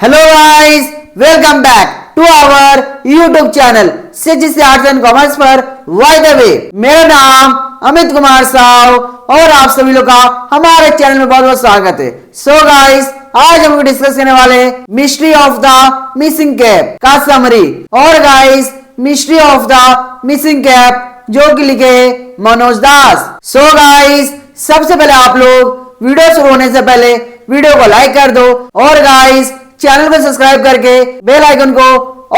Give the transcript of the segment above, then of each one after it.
Hello guys, welcome back to our YouTube channel CGC arts and commerce पर by the way. मेरा नाम अमित कुमार साव और आप सभी लोग का हमारे चैनल में बहुत बहुत स्वागत है। सो गाइस, आज हम डिस्कस करने वाले हैं mystery of the missing cap का समरी। और guys, mystery of the missing cap जो कि लिखे मनोज दास। सो गाइस, सबसे पहले आप लोग वीडियो शुरू होने से पहले वीडियो को लाइक कर दो और गाइस चैनल को सब्सक्राइब करके बेल आइकन को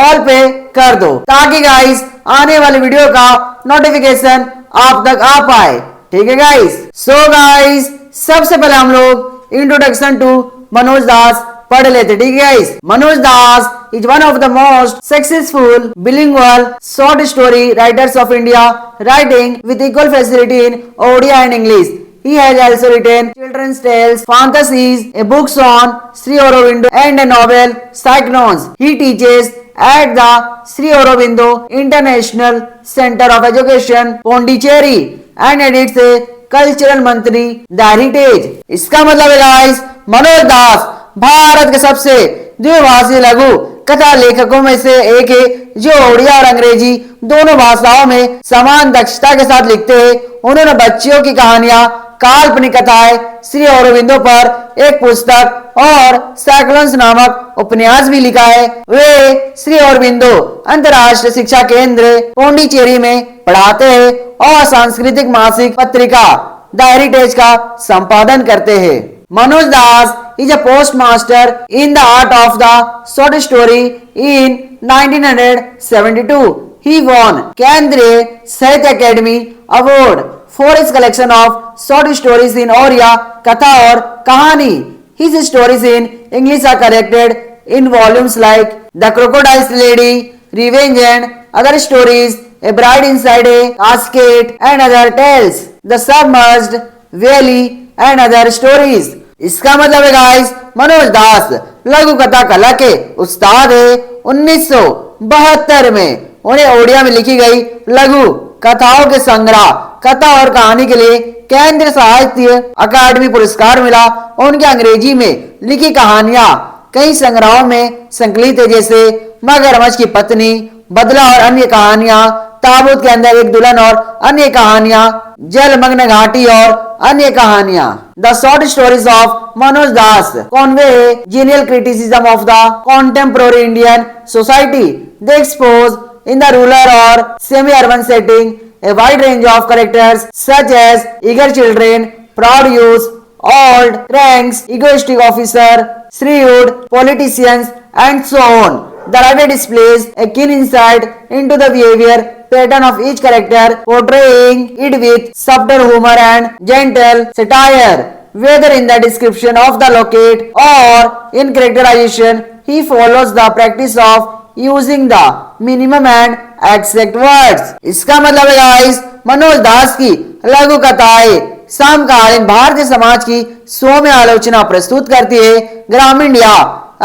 ऑल पे कर दो ताकि गाइस आने वाले वीडियो का नोटिफिकेशन आप तक आ पाए। ठीक है गाइस। सो गाइस, सबसे पहले हम लोग इंट्रोडक्शन टू मनोज दास पढ़ लेते। ठीक है guys. Manoj Das is one of the most successful bilingual short story writers of India, writing with equal facility in Odia and English. He has also written children's tales, fantasies, a books on Sri Aurobindo and a novel Cyclones. He teaches at the Sri Aurobindo International Center of Education, Pondicherry, and edits a cultural monthly, The Heritage. इसका मतलब है guys, Manoj दास भारत के सबसे द्विभाषी लघु कथा लेखकों में से एक है जो ओडिया और अंग्रेजी दोनों भाषाओं में समान दक्षता के साथ लिखते हैं। उन्होंने बच्चियों की कहानियां, काल्पनिक कथाएं, श्री औरोबिंदो पर एक पुस्तक और साइक्लोन्स नामक उपन्यास भी लिखा है। वे श्री औरोबिंदो अंतर्राष्ट्रीय शिक्षा केंद्र पोंडिचेरी में पढ़ाते हैं और सांस्कृतिक मासिक पत्रिका द हेरिटेज का संपादन करते हैं। मनोज दास is a postmaster in the art of the short story in 1972. He won Kendriya Sahitya Academy Award for his collection of short stories in Oriya, Katha और कहानी. His stories in English are collected in volumes like The Crocodile's Lady, Revenge and Other Stories, A Bride Inside a Casket and Other Tales, The Submerged Valley and Other Stories. इसका मतलब है guys, Manoj दास लघु कथा कला के उस्ताद है। 1972 में उन्हें ओडिया में लिखी गई लघु कथाओं के संग्रह कथा और कहानी के लिए केंद्रीय साहित्य अकादमी पुरस्कार मिला। उनकी अंग्रेजी में लिखी कहानियां कई संग्रहों में संकलित है, जैसे मगरमच्छ की पत्नी, बदला और अन्य कहानियां, ताबूत के अंदर एक दुल्हन और अन्य कहानियां, जलमग्न घाटी और अन्य कहानियां। The short stories of Manoj Das convey genial criticism of the contemporary Indian society. They expose in the rural और semi urban setting a wide range of characters such as eager children, proud youth, old cranks, egoistic officer, shrewd politicians, and so on. The writer displays a keen insight into the behavior pattern of each character, portraying it with subtle humor and gentle satire. Whether in the description of the locate or in characterization, he follows the practice of using the minimum and exact words. इसका मतलब है guys, Manoj दास की लघु कथाएं समकालीन भारतीय समाज की सौम्य आलोचना प्रस्तुत करती है। ग्रामीण या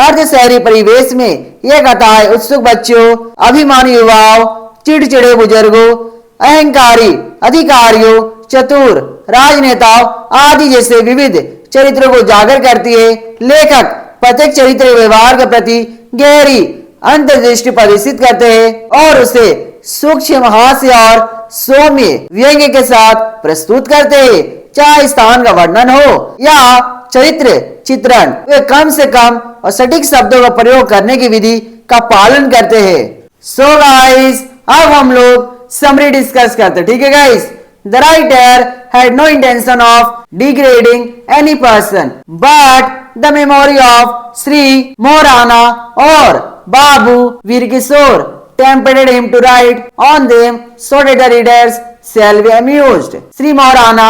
अर्ध शहरी परिवेश में ये कथाएं उत्सुक बच्चों, अभिमानी युवाओं, चिड़चिड़े बुजुर्गों, अहंकारी अधिकारियों, चतुर राजनेताओं आदि जैसे विविध चरित्रों को उजागर करती है। लेखक प्रत्येक चरित्र व्यवहार के प्रति गहरी अंतर्दृष्टि प्रदर्शित करते हैं और उसे सूक्ष्म हास्य और सौम्य व्यंग्य के साथ प्रस्तुत करते हैं। चाहे स्थान का वर्णन हो या चरित्र चित्रण, वे कम से कम और सटीक शब्दों का प्रयोग करने की विधि का पालन करते हैं। सो गाइस, अब हम लोग समरी डिस्कस करते हैं। ठीक है guys. The writer had no intention of degrading any person, but the memory of Sri Morana or Babu Virkishore tempted him to write on them so that the readers shall be amused. Sri Morana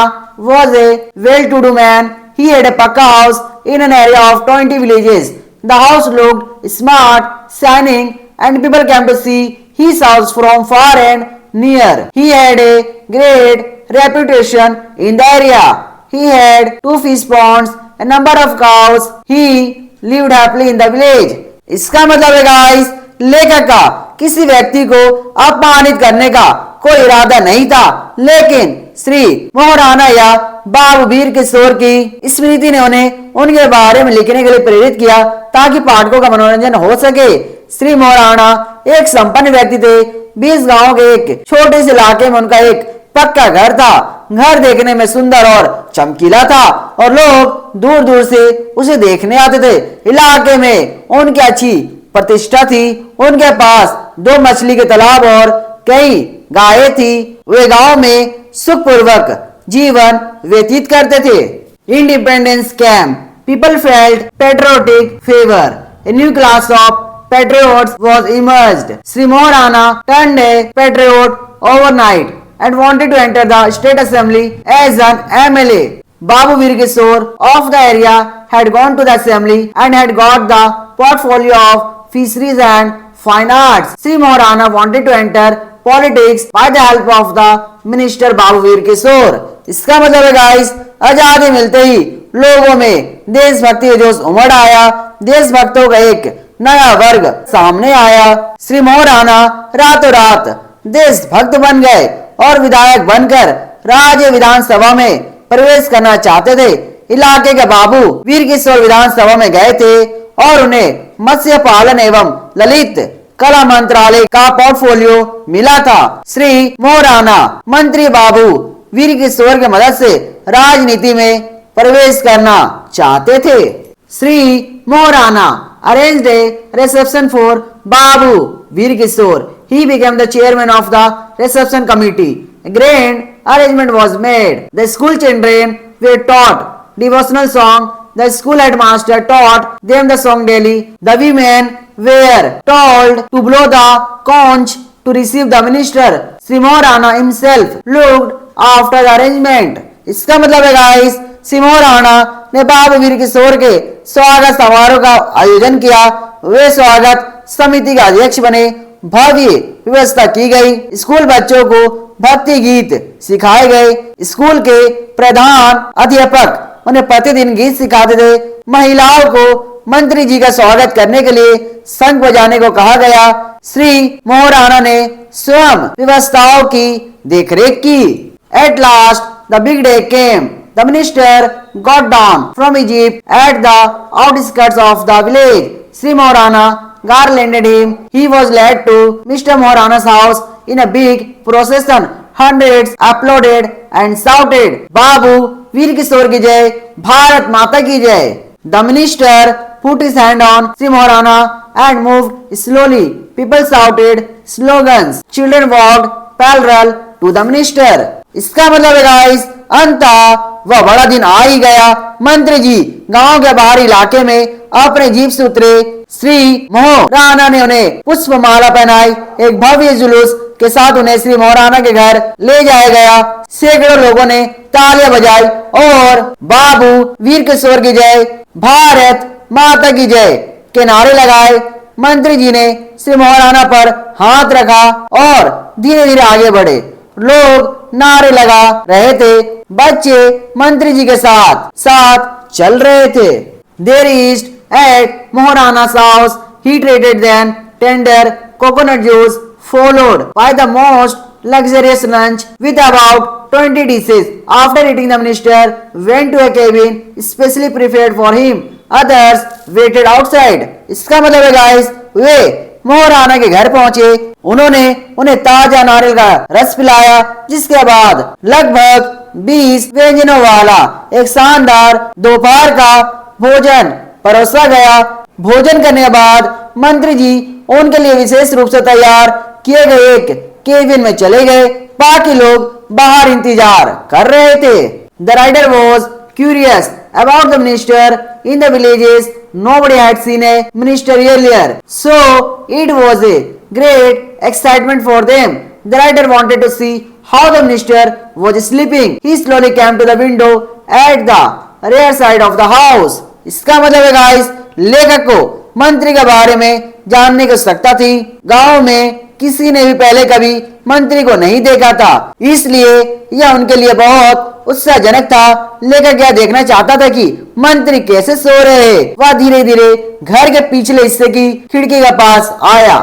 was a well-to-do man. He had a pakka house in an area of 20 villages. The house looked smart, shining, and people came to see his house from far and near. He had a great reputation in the area. He had 2 fish ponds, a number of cows. He lived happily in the village. इसका मतलब है guys, लेखक का किसी व्यक्ति को अपमानित करने का कोई इरादा नहीं था, लेकिन श्री मोहराना या बाबू वीर किशोर की स्मृति ने उन्हें उनके बारे में लिखने के लिए प्रेरित किया ताकि पाठकों का मनोरंजन हो सके। श्री मोराना एक संपन्न व्यक्ति थे। 20 गांव के एक छोटे से इलाके में उनका एक पक्का घर था। घर देखने में सुंदर और चमकीला था और लोग दूर दूर से उसे देखने आते थे। इलाके में उनकी अच्छी प्रतिष्ठा थी। उनके पास 2 मछली के तालाब और कई गायें थी। वे गांव में सुखपूर्वक जीवन व्यतीत करते थे। Independence camp people felt patriotic favour. A new class of patriots was emerged. Sri Morana turned a patriot overnight and wanted to enter the state assembly as an MLA. Babu Veer Kishore of the area had gone to the assembly and had got the portfolio of fisheries and fine arts. Sri Morana wanted to enter politics by the help of the minister Babu Veer Kishore. इसका मतलब है guys, आजादी मिलते ही लोगों में देशभक्ति का जोश उमड़ आया। देशभक्तों का एक नया वर्ग सामने आया। श्री मोराना रातों रात देशभक्त बन गए और विधायक बनकर राज्य विधानसभा में प्रवेश करना चाहते थे। इलाके के बाबू वीर किशोर विधानसभा में गए थे और उन्हें मत्स्य पालन एवं ललित कला मंत्रालय का पोर्टफोलियो मिला था। श्री मोराना मंत्री बाबू वीर किशोर की मदद से राजनीति में प्रवेश करना चाहते थे। Shri Morana arranged a reception for Babu Veer Kishore. He became the chairman of the reception committee. A grand arrangement was made. The school children were taught devotional song. The school headmaster taught them the song daily. The women were told to blow the conch to receive the minister. Sri Morana himself looked after the arrangement. इसका मतलब है guys, Shri Morana ने बाबू वीर किशोर के स्वागत समारोह का आयोजन किया। वे स्वागत समिति के अध्यक्ष बने। भव्य व्यवस्था की गई। स्कूल बच्चों को भक्ति गीत सिखाए गए। स्कूल के प्रधान अध्यापक उन्हें प्रतिदिन गीत सिखाते थे। महिलाओं को मंत्री जी का स्वागत करने के लिए शंख बजाने को कहा गया। श्री मोराना ने स्वयं व्यवस्थाओं की देखरेख की। At last, the big day came. The minister got down from Egypt at the outskirts of the village. Sri Morana garlanded him. He was led to Mr. Morana's house in a big procession. Hundreds applauded and shouted, "Babu Veer Kishore ki jai, Bharat Mata ki jai." The minister put his hand on Sri Morana and moved slowly. People shouted slogans. Children walked parallel to the minister. इसका मतलब है guys, अंततः वह बड़ा दिन आ ही गया। मंत्री जी गांव के बाहरी इलाके में अपने जीप से उतरे। श्री मोराना ने उन्हें पुष्प माला पहनाई। एक भव्य जुलूस के साथ उन्हें श्री मोराना के घर ले जाया गया। सैकड़ों लोगों ने तालियां बजाई और बाबू वीर किशोर की जय, भारत माता की जय के नारे लगाए। मंत्री जी ने श्री मोराना पर हाथ रखा और धीरे धीरे आगे बढ़े। लोग नारे लगा रहे थे। बच्चे मंत्री जी के साथ साथ चल रहे थे। They reached at Morana's house. He treated them tender coconut juice, followed by the most luxurious lunch with about 20 dishes. After eating, the minister went to a cabin specially prepared for him. Others waited outside. इसका मतलब है guys, वे मोराना के घर पहुंचे। उन्होंने उन्हें ताजा नारियल का रस पिलाया, जिसके बाद लगभग 20 व्यंजनों वाला एक शानदार दोपहर का भोजन परोसा गया। भोजन करने के बाद मंत्री जी उनके लिए विशेष रूप से तैयार किए गए एक केबिन में चले गए। बाकी लोग बाहर इंतजार कर रहे थे। The rider was curious about the minister in the villages. Nobody had seen a minister earlier, so it was a great excitement for them. The rider wanted to see how the minister was sleeping. He slowly came to the window at the rear side of the house. इसका मतलब है guys, लेखक को मंत्री के बारे में जानने की उत्सुकता थी। गांव में किसी ने भी पहले कभी मंत्री को नहीं देखा था, इसलिए यह उनके लिए बहुत उत्साहजनक था। लेखक यह देखना चाहता था कि मंत्री कैसे सो रहे हैं। वह धीरे धीरे घर के पिछले हिस्से की खिड़की के पास आया।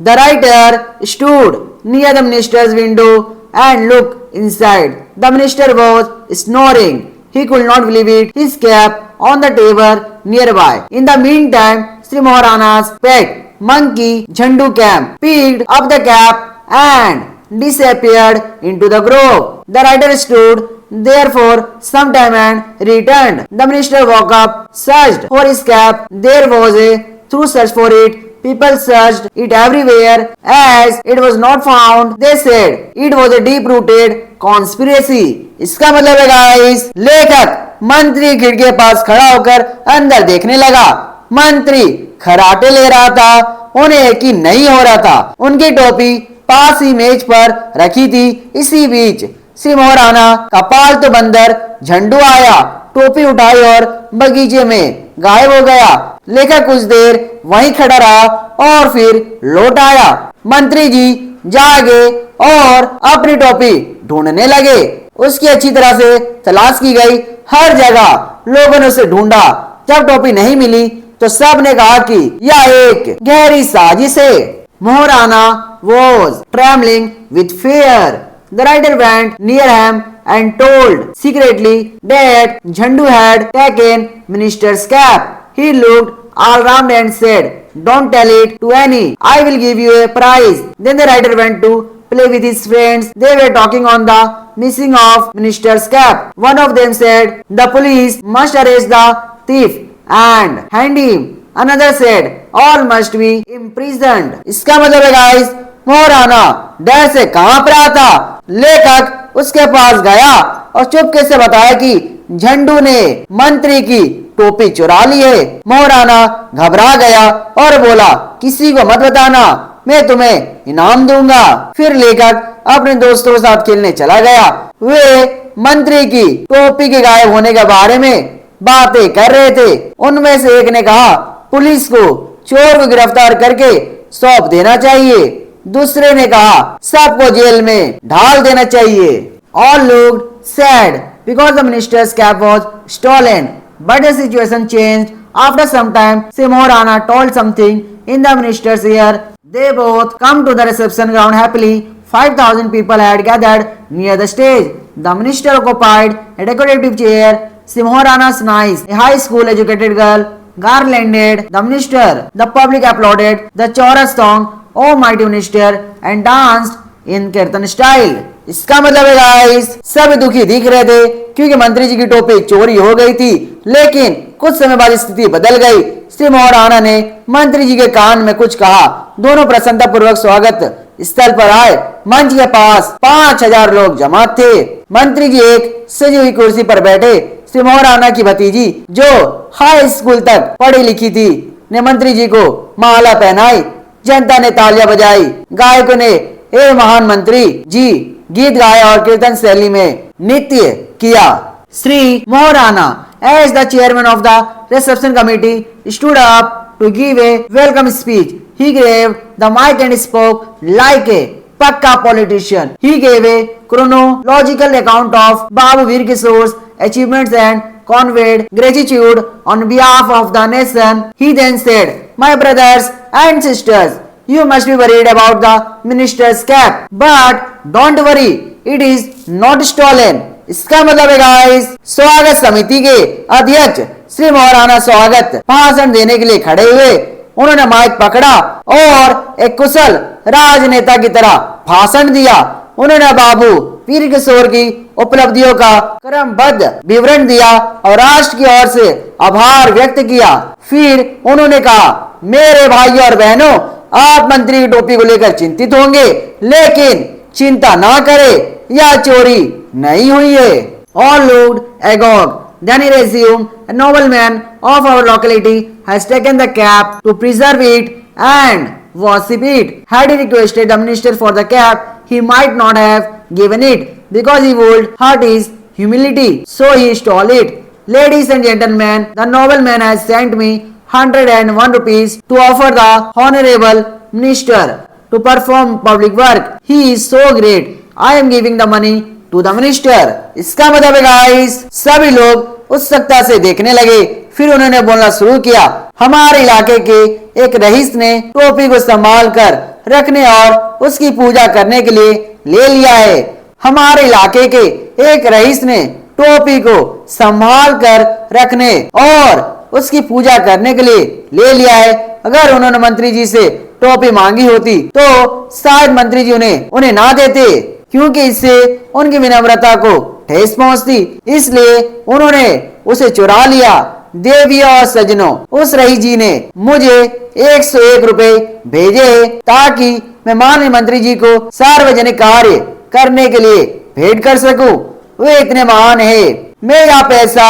The writer stood near the minister's window and looked inside. The minister was snoring. He could not believe it. His cap on the table nearby. In the meantime, Sri Maharana's pet monkey Jhandu Cam picked up the cap and disappeared into the grove. The rider stood there for some time and returned. The minister woke up, searched for his cap. There was a thorough search for it. People searched it everywhere. As it was not found, they said it was a deep-rooted conspiracy. इसका मतलब है guys, लेखक मंत्री खिड़की के पास खड़ा होकर अंदर देखने लगा। मंत्री खराटे ले रहा था, उन्हें यकीन नहीं हो रहा था। उनकी टोपी पास ही मेज पर रखी थी। इसी बीच श्री महाराणा का पालतू बंदर झंडू आया, टोपी उठाई और बगीचे में गायब हो गया। लेखक कुछ देर वहीं खड़ा रहा और फिर लौट आया। मंत्री जी जागे और अपनी टोपी ढूंढने लगे। उसकी अच्छी तरह से तलाश की गई, हर जगह लोगों ने उसे ढूंढा। जब टोपी नहीं मिली तो सब ने कहा कि यह एक गहरी साजिश है। Maharana was trembling with fear. The rider went near him and told secretly that Jhandu had taken minister's cap. He looked all round and said, "Don't tell it to any. I will give you a prize." Then the rider went to play with his friends. They were talking on the missing of minister's cap. One of them said, "The police must arrest the thief and hang him." Another said, "All must be imprisoned." इसका मतलब है guys, Maharana डर से कांप रहा था। लेखक उसके पास गया और चुपके से बताया कि झंडू ने मंत्री की टोपी चुरा ली है। महाराणा घबरा गया और बोला, किसी को मत बताना, मैं तुम्हें इनाम दूंगा। फिर लेखक अपने दोस्तों के साथ खेलने चला गया। वे मंत्री की टोपी के गायब होने के बारे में बातें कर रहे थे। उनमें से एक ने कहा, पुलिस को चोर को गिरफ्तार करके सौंप देना चाहिए। दूसरे ने कहा, सबको जेल में ढाल देना चाहिए। All looked sad because the minister's cap was stolen, but the situation changed. After some time, Sri Maharana told something in the minister's ear. They both come to the reception ground happily. 5,000 people had gathered near the stage. The minister occupied a decorative chair. Sri Maharana's niece, a high school educated girl, garlanded the minister. The public applauded the chorus song, "Oh mighty minister," and danced in Kirtan style. इसका मतलब है guys, सब दुखी दिख रहे थे क्योंकि मंत्री जी की टोपी चोरी हो गई थी। लेकिन कुछ समय बाद स्थिति बदल गई। श्री महाराणा ने मंत्री जी के कान में कुछ कहा। दोनों प्रसन्नता पूर्वक स्वागत स्थल पर आए। मंच के पास 5,000 लोग जमा थे। मंत्री जी एक सजी हुई कुर्सी पर बैठे। श्री महाराणा की भतीजी, जो हाई स्कूल तक पढ़ी लिखी थी, ने मंत्री जी को माला पहनाई। जनता ने तालियां बजाई। गायकों ने "ए महान मंत्री जी" गीत गाया और कीर्तन शैली में नृत्य किया। Shri Maharana, as the chairman of the reception committee, stood up to give a welcome speech. He grabbed the mic and spoke like a pakka politician. He gave a chronological account of Babu Veer Kishore's achievements and conveyed gratitude on behalf of the nation. He then said, "My brothers and sisters, you must be worried about the minister's cap, but don't worry, it is not stolen." इसका मतलब है guys, स्वागत समिति के अध्यक्ष श्री महाराणा स्वागत भाषण देने के लिए खड़े हुए। उन्होंने माइक पकड़ा और एक कुशल राजनेता की तरह भाषण दिया। उन्होंने बाबू वीर किशोर की उपलब्धियों का क्रमबद्ध विवरण दिया और राष्ट्र की ओर से आभार व्यक्त किया। फिर उन्होंने कहा, मेरे भाइयों और बहनों, आप मंत्री की टोपी को लेकर चिंतित होंगे, लेकिन चिंता ना करें, यह चोरी नहीं हुई है। All looked agog. Then he resumed, "A nobleman of our locality has taken the cap to preserve it and worship it. Had he requested the minister for the cap, he might not have given it because he would hurt his humility. So he stole it. Ladies and gentlemen, the nobleman has sent me 101 rupees to offer the honorable minister to perform public work. He is so great. I am giving the money to the minister." इसका मतलब है guys, सभी लोग उत्सुकता से देखने लगे। फिर उन्होंने बोलना शुरू किया। हमारे इलाके के एक रईस ने टोपी को संभाल कर रखने और उसकी पूजा करने के लिए ले लिया है। हमारे इलाके के एक रईस ने टोपी को संभाल कर रखने और उसकी पूजा करने के लिए ले लिया है। अगर उन्होंने मंत्री जी से टोपी मांगी होती तो शायद मंत्री जी उन्हें ना देते, क्योंकि इससे उनकी विनम्रता को ठेस पहुंचती, इसलिए उन्होंने उसे चुरा लिया। देवियों और सज्जनों, उस रईस जी ने मुझे 101 रुपए भेजे ताकि मैं माननीय मंत्री जी को सार्वजनिक कार्य करने के लिए भेंट कर सकूं। वे इतने महान है, मैं यह पैसा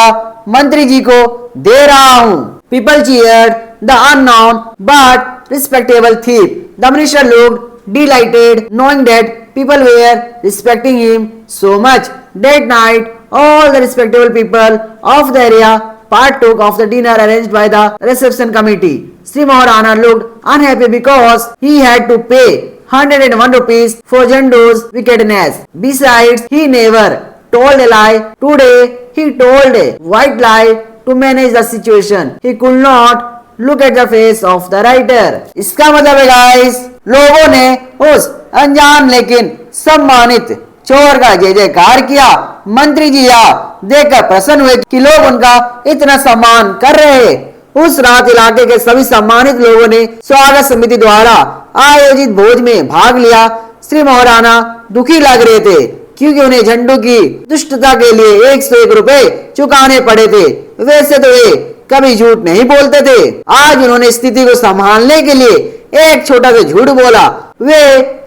मंत्री जी को दे रहा हूँ। People cheered the unknown but respectable thief. The minister looked delighted knowing that people were respecting him so much. That night, all the respectable people of the area partook of the dinner arranged by the reception committee. Sri Maharana looked unhappy because he had to pay 101 rupees for Jandu's wickedness. Besides, he never told a lie. Today, he told a white lie to manage the situation. He could not look at the face of the writer. इसका मतलब है guys, लोगों ने उस अनजान लेकिन सम्मानित चोर का जय जयकार किया। मंत्री जी यह देखकर प्रसन्न हुए कि लोग उनका इतना सम्मान कर रहे हैं। उस रात इलाके के सभी सम्मानित लोगों ने स्वागत समिति द्वारा आयोजित भोज में भाग लिया। श्री महाराणा दुखी लग रहे थे क्योंकि उन्हें झंडू की दुष्टता के लिए 101 रुपए चुकाने पड़े थे। वैसे तो वे कभी झूठ नहीं बोलते थे, आज उन्होंने स्थिति को संभालने के लिए एक छोटा सा झूठ बोला। वे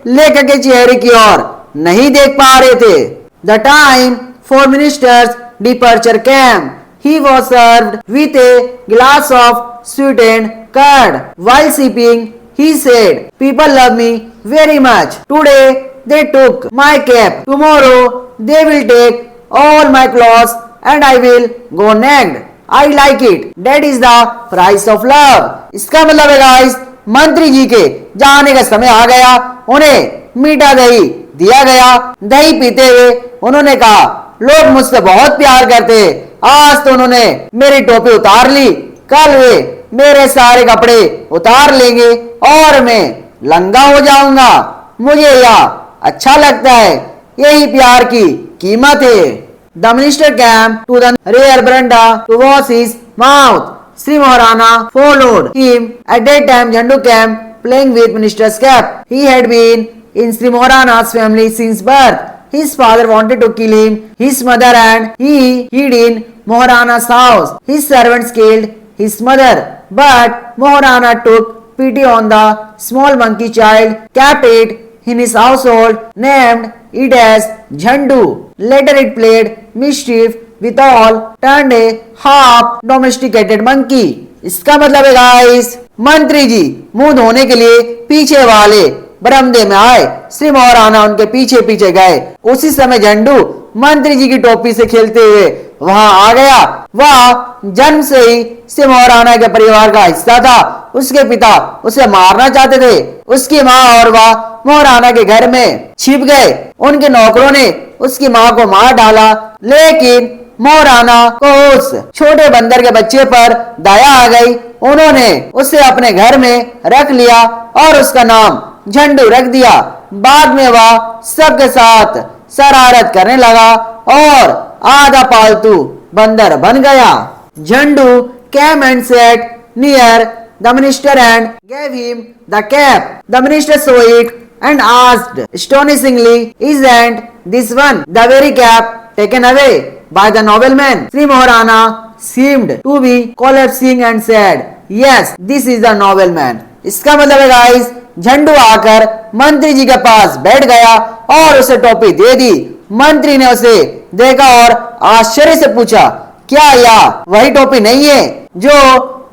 लेखक के चेहरे की ओर नहीं देख पा रहे थे। The time for ministers departure came, he was served with a glass of sweetened curd. While sipping, he said, "People love me very much. Today they took my cap. Tomorrow they will take all my clothes and I will go naked. I like it. That is the price of love." इसका मतलब है guys, मंत्री जी के जाने का समय आ गया। उन्हें मीठा दही दिया गया। दही पीते हुए उन्होंने कहा, लोग मुझसे बहुत प्यार करते हैं। आज तो उन्होंने मेरी टोपी उतार ली, कल वे मेरे सारे कपड़े उतार लेंगे और मैं लंगा हो जाऊंगा। मुझे यह अच्छा लगता है, यही प्यार की कीमत है। The minister came to the rear veranda to wash his mouth. Sri Maharana followed him. At that time, Jhandu came playing with minister's cap. He had been in Sri Maharana's family since birth. His father wanted to kill him, his mother, and he hid in Maharana's house. His servants killed his mother, but Maharana took pity on the small monkey child, kept it in his household, named it as Jhandu. Later it played mischief with all, turned a half domesticated monkey. इसका मतलब है guys, मंत्री जी मुंह धोने के लिए पीछे वाले बरामदे में आए। श्री महाराणा उनके पीछे पीछे गए। उसी समय झंडू मंत्री जी की टोपी से खेलते हुए वहां आ गया। वह जन्म से ही श्री महाराणा के परिवार का हिस्सा था। उसके पिता उसे मारना चाहते थे। उसकी माँ और वह महाराणा के घर में छिप गए। उनके नौकरों ने उसकी माँ को मार डाला, लेकिन महाराणा को उस छोटे बंदर के बच्चे पर दया आ गई। उन्होंने उसे अपने घर में रख लिया और उसका नाम झंडू रख दिया। बाद में वह सबके साथ शरारत करने लगा और आधा पालतू बंदर बन गया। झंडू came and sat near the minister and gave him the cap. The minister saw it and asked astonishingly, "Isn't this one the very cap taken away by the nobleman?" Sri Maharana seemed to be collapsing and said, "Yes, this is the nobleman." इसका मतलब है guys, झंडू आकर मंत्री जी के पास बैठ गया और उसे टोपी दे दी। मंत्री ने उसे देखा और आश्चर्य से पूछा, क्या यह वही टोपी नहीं है जो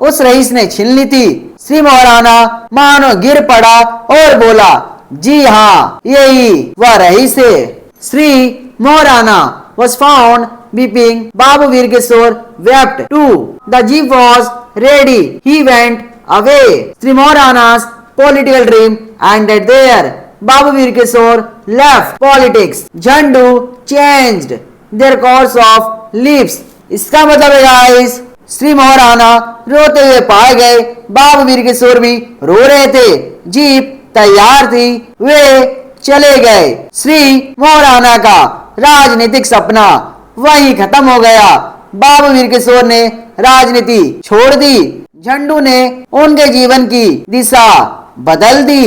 उस रईस ने छीन ली थी? श्री महाराणा मानो गिर पड़ा और बोला, जी हाँ, यही वह रईस है। Shri Maharana was found weeping. Babu Veer Kishore wept too. The jeep was ready. He went away. Sri Maharana's political dream ended there. Babu Veer Kishore left politics. Jhandu changed their course of lives. इसका मतलब है guys, Shri Maharana रोते हुए पाए गए। बाबू वीर किशोर भी रो रहे थे। जीप तैयार थी, वे चले गए। श्री महाराणा का राजनीतिक सपना वहीं खत्म हो गया। बाबू वीर किशोर ने राजनीति छोड़ दी, झंडू ने उनके जीवन की दिशा बदल दी।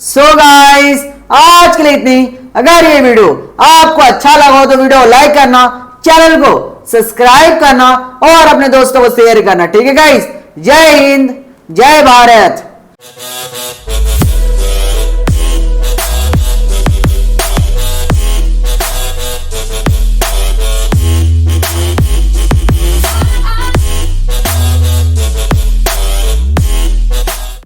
सो गाइस, आज के लिए इतनी। अगर ये वीडियो आपको अच्छा लगा हो तो वीडियो को लाइक करना, चैनल को सब्सक्राइब करना और अपने दोस्तों को शेयर करना। ठीक है गाइस, जय हिंद, जय भारत।